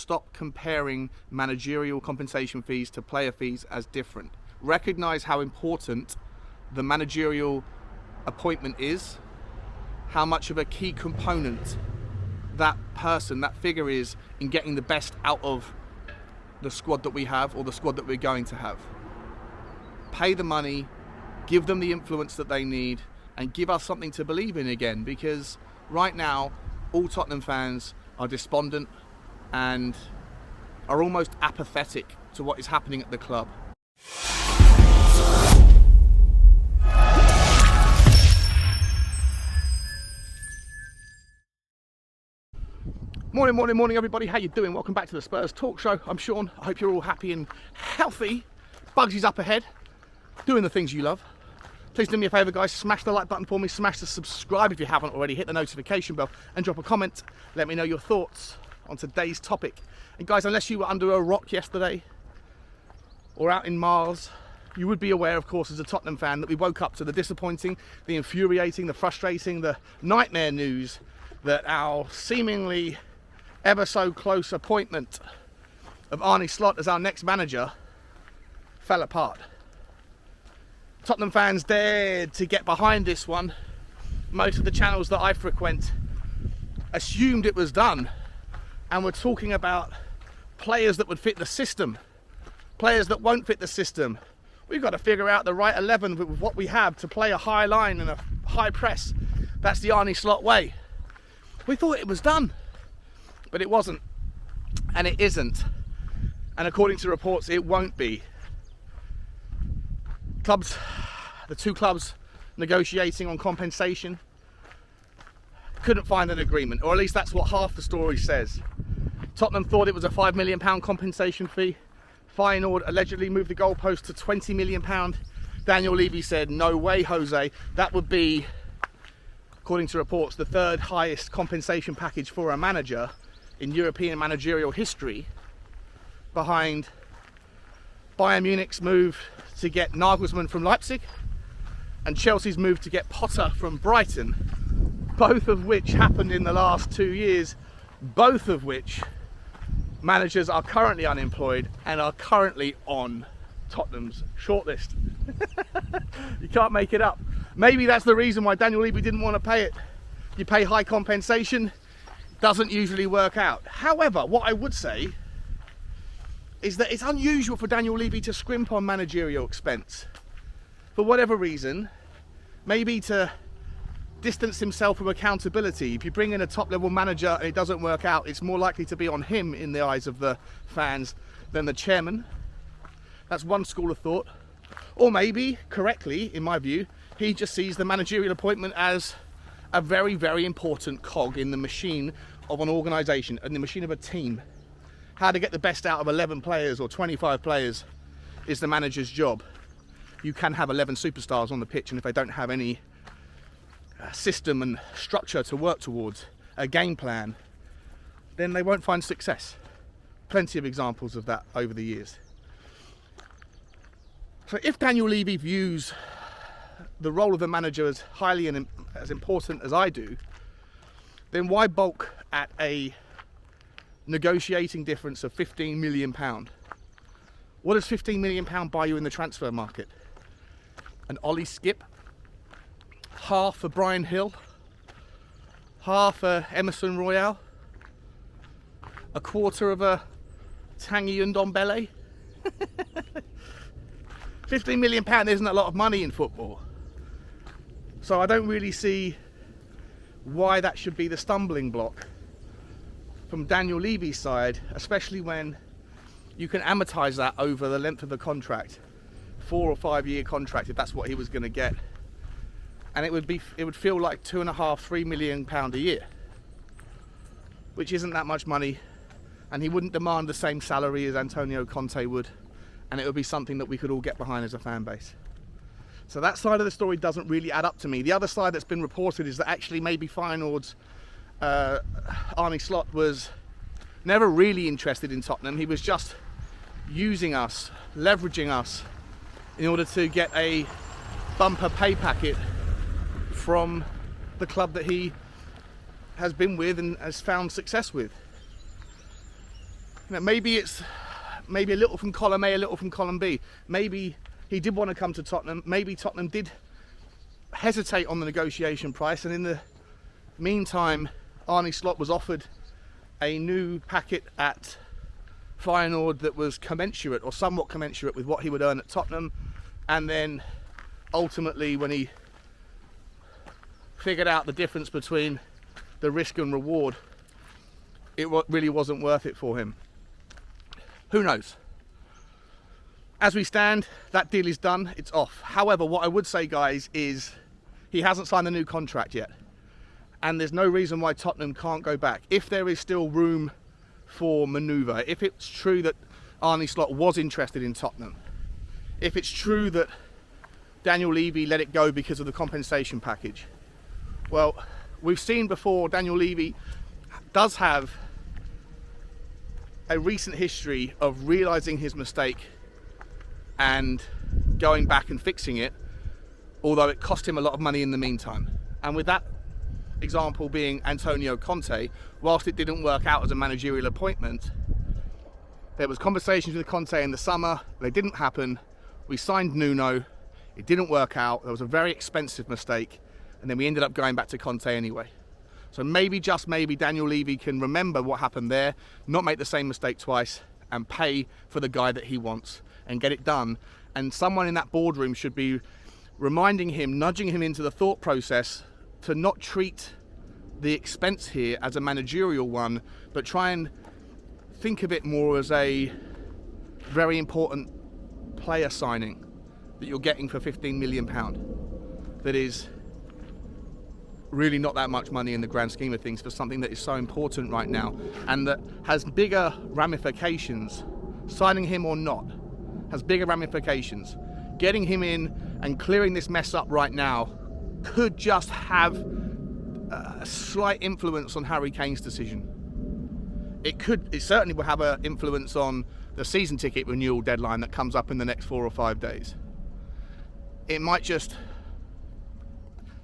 Stop comparing managerial compensation fees to player fees as different. Recognise how important the managerial appointment is, how much of a key component that person, that figure is in getting the best out of the squad that we have or the squad that we're going to have. Pay the money, give them the influence that they need, and give us something to believe in again, because right now all Tottenham fans are despondent and are almost apathetic to what is happening at the club. Morning everybody, how you doing? Welcome back to the Spurs Talk Show. I'm Sean, I hope you're all happy and healthy. Bugsy's up ahead, doing the things you love. Please do me a favour guys, smash the like button for me, smash the subscribe if you haven't already, hit the notification bell and drop a comment. Let me know your thoughts on today's topic. And guys, unless you were under a rock yesterday or out in Mars, you would be aware, of course, as a Tottenham fan, that we woke up to the disappointing, the infuriating, the frustrating, the nightmare news that our seemingly ever so close appointment of Arne Slot as our next manager fell apart. Tottenham fans dared to get behind this one. Most of the channels that I frequent assumed it was done and were talking about players that would fit the system, players that won't fit the system. We've got to figure out the right 11 with what we have to play a high line and a high press. That's the Arne Slot way. We thought it was done, but it wasn't, and it isn't, and according to reports it won't be. The two clubs negotiating on compensation couldn't find an agreement, or at least that's what half the story says. Tottenham thought it was a £5 million compensation fee. Feyenoord allegedly moved the goalpost to £20 million. Daniel Levy said, no way, Jose. That would be, according to reports, the third highest compensation package for a manager in European managerial history, behind Bayern Munich's move to get Nagelsmann from Leipzig and Chelsea's move to get Potter from Brighton, both of which happened in the last 2 years, both of which managers are currently unemployed and are currently on Tottenham's shortlist. You can't make it up. Maybe that's the reason why Daniel Levy didn't want to pay it. You pay high compensation, doesn't usually work out. However, what I would say is that it's unusual for Daniel Levy to scrimp on managerial expense. For whatever reason, maybe to distance himself from accountability. If you bring in a top-level manager and it doesn't work out, it's more likely to be on him in the eyes of the fans than the chairman. That's one school of thought. Or maybe, correctly, in my view, he just sees the managerial appointment as a very, very important cog in the machine of an organisation, in the machine of a team. How to get the best out of 11 players or 25 players is the manager's job. You can have 11 superstars on the pitch, and if they don't have any system and structure to work towards, a game plan, then they won't find success. Plenty of examples of that over the years. So if Daniel Levy views the role of the manager as highly and as important as I do, then why balk at a negotiating difference of £15 million? What does £15 million buy you in the transfer market? An Ollie Skip, half for Brian Hill, half for Emerson Royale, a quarter of a Tanguy Ndombele. £15 million isn't a lot of money in football. So I don't really see why that should be the stumbling block from Daniel Levy's side, especially when you can amortise that over the length of the contract, 4 or 5 year contract, if that's what he was going to get, and it would feel like £2.5–3 million a year, which isn't that much money, and he wouldn't demand the same salary as Antonio Conte would, and it would be something that we could all get behind as a fan base. So that side of the story doesn't really add up to me. The other side that's been reported is that actually maybe Feyenoord's Arne Slot was never really interested in Tottenham. He was just using us, leveraging us in order to get a bumper pay packet from the club that he has been with and has found success with. maybe it's a little from column A, a little from column B. Maybe he did want to come to Tottenham. Maybe Tottenham did hesitate on the negotiation price, and in the meantime, Arne Slot was offered a new packet at Feyenoord that was commensurate or somewhat commensurate with what he would earn at Tottenham, and then ultimately when he figured out the difference between the risk and reward, it really wasn't worth it for him. Who knows? As we stand, that deal is done, it's off. However, what I would say, guys, is he hasn't signed a new contract yet, and there's no reason why Tottenham can't go back. If there is still room for manoeuvre, if it's true that Arne Slot was interested in Tottenham, if it's true that Daniel Levy let it go because of the compensation package, well, we've seen before Daniel Levy does have a recent history of realising his mistake and going back and fixing it, although it cost him a lot of money in the meantime. And with that example being Antonio Conte, whilst it didn't work out as a managerial appointment, there was conversations with Conte in the summer, they didn't happen. We signed Nuno, it didn't work out, there was a very expensive mistake, and then we ended up going back to Conte anyway. So maybe, just maybe, Daniel Levy can remember what happened there, not make the same mistake twice, and pay for the guy that he wants and get it done. And someone in that boardroom should be reminding him, nudging him into the thought process to not treat the expense here as a managerial one, but try and think of it more as a very important player signing that you're getting for £15 million. That is really not that much money in the grand scheme of things for something that is so important right now, and that has bigger ramifications. Signing him or not has bigger ramifications. Getting him in and clearing this mess up right now could just have a slight influence on Harry Kane's decision. It certainly will have an influence on the season ticket renewal deadline that comes up in the next 4 or 5 days. It might just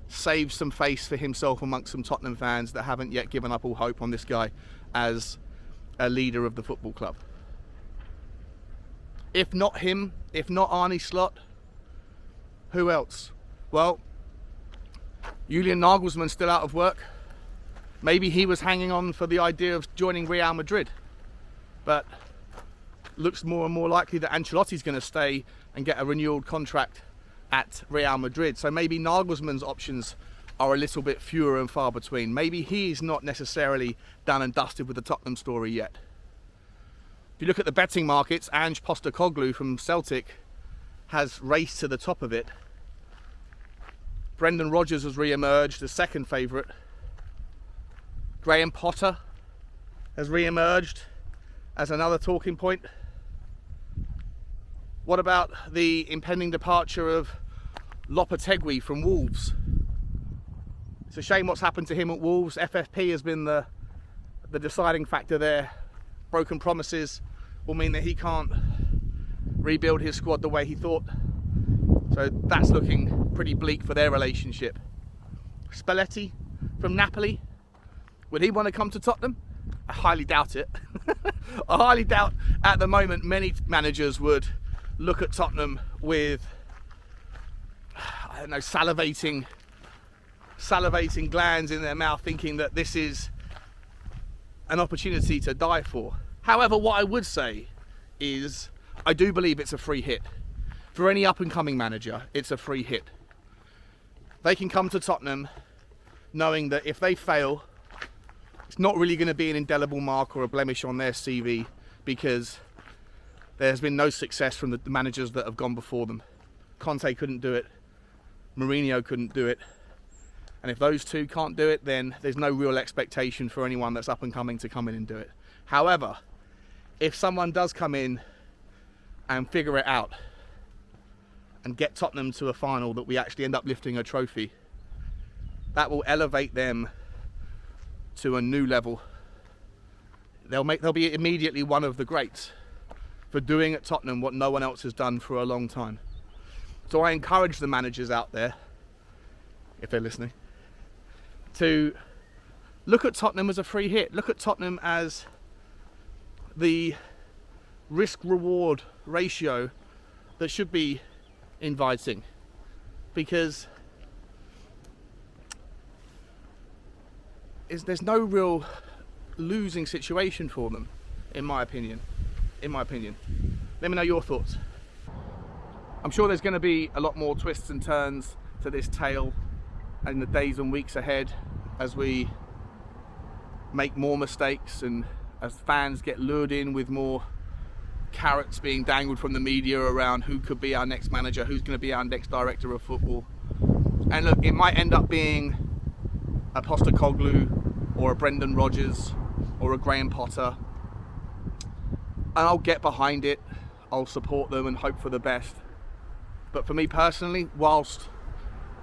save some face for himself amongst some Tottenham fans that haven't yet given up all hope on this guy as a leader of the football club. If not him, if not Arne Slot, who else? Well, Julian Nagelsmann's still out of work. Maybe he was hanging on for the idea of joining Real Madrid, but looks more and more likely that Ancelotti's going to stay and get a renewed contract at Real Madrid. So maybe Nagelsmann's options are a little bit fewer and far between. Maybe he's not necessarily done and dusted with the Tottenham story yet. If you look at the betting markets, Ange Postecoglou from Celtic has raced to the top of it. Brendan Rodgers has re-emerged as second favourite. Graham Potter has re-emerged as another talking point. What about the impending departure of Lopetegui from Wolves? It's a shame what's happened to him at Wolves. FFP has been the deciding factor there. Broken promises will mean that he can't rebuild his squad the way he thought. So that's looking pretty bleak for their relationship. Spalletti from Napoli, would he want to come to Tottenham? I highly doubt it. I highly doubt at the moment many managers would look at Tottenham with, I don't know, salivating glands in their mouth, thinking that this is an opportunity to die for. However, what I would say is I do believe it's a free hit. For any up-and-coming manager, it's a free hit. They can come to Tottenham knowing that if they fail, it's not really going to be an indelible mark or a blemish on their CV, because there's been no success from the managers that have gone before them. Conte couldn't do it. Mourinho couldn't do it. And if those two can't do it, then there's no real expectation for anyone that's up and coming to come in and do it. However, if someone does come in and figure it out and get Tottenham to a final that we actually end up lifting a trophy, that will elevate them to a new level. They'll be immediately one of the greats for doing at Tottenham what no one else has done for a long time. So I encourage the managers out there, if they're listening, to look at Tottenham as a free hit. Look at Tottenham as the risk-reward ratio that should be inviting, because there's no real losing situation for them, in my opinion. Let me know your thoughts. I'm sure there's going to be a lot more twists and turns to this tale in the days and weeks ahead, as we make more mistakes and as fans get lured in with more carrots being dangled from the media around who could be our next manager, who's going to be our next director of football. And look, it might end up being a Postecoglou or a Brendan Rodgers or a Graham Potter, and I'll get behind it. I'll support them and hope for the best. But for me personally, whilst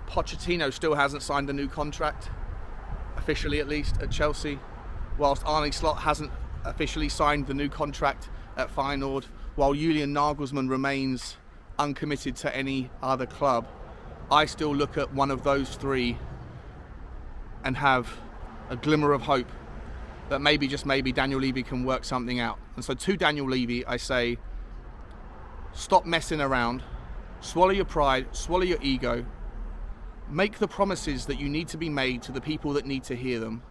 Pochettino still hasn't signed a new contract, officially at least, at Chelsea, whilst Arne Slot hasn't officially signed the new contract at Feyenoord, while Julian Nagelsmann remains uncommitted to any other club, I still look at one of those three and have a glimmer of hope that maybe, just maybe, Daniel Levy can work something out. And so to Daniel Levy, I say, stop messing around, swallow your pride, swallow your ego, make the promises that you need to be made to the people that need to hear them,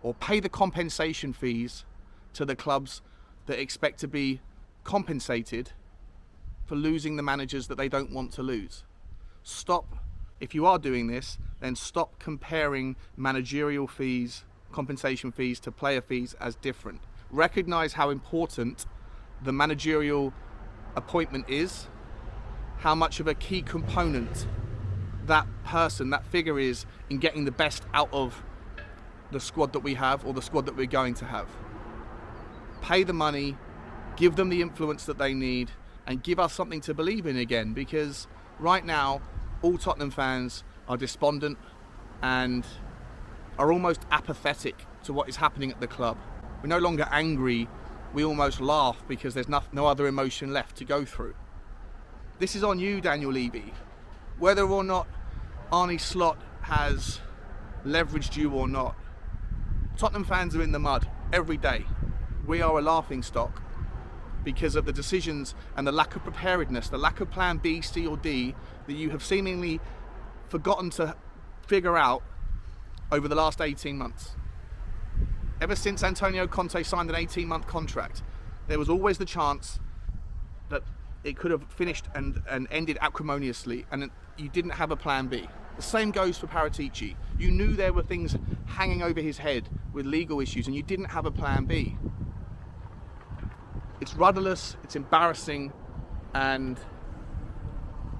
or pay the compensation fees to the clubs that expect to be compensated for losing the managers that they don't want to lose. Stop, if you are doing this, then stop comparing managerial fees, compensation fees to player fees as different. Recognise how important the managerial appointment is, how much of a key component that person, that figure is in getting the best out of the squad that we have, or the squad that we're going to have. Pay the money, give them the influence that they need, and give us something to believe in again, because right now all Tottenham fans are despondent and are almost apathetic to what is happening at the club. We're no longer angry, we almost laugh because there's no other emotion left to go through. This is on you, Daniel Levy. Whether or not Arne Slot has leveraged you or not, Tottenham fans are in the mud every day. We are a laughingstock because of the decisions and the lack of preparedness, the lack of plan B, C or D that you have seemingly forgotten to figure out over the last 18 months. Ever since Antonio Conte signed an 18-month contract, there was always the chance that it could have finished and ended acrimoniously, and you didn't have a plan B. The same goes for Paratici. You knew there were things hanging over his head with legal issues, and you didn't have a plan B. It's rudderless, it's embarrassing, and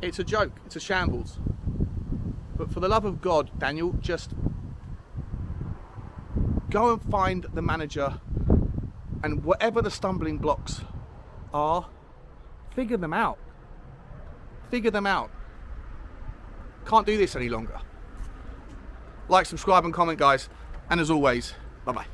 it's a joke, it's a shambles. But for the love of God, Daniel, just go and find the manager, and whatever the stumbling blocks are, figure them out. Figure them out. Can't do this any longer. Like, subscribe and comment, guys. And as always, bye-bye.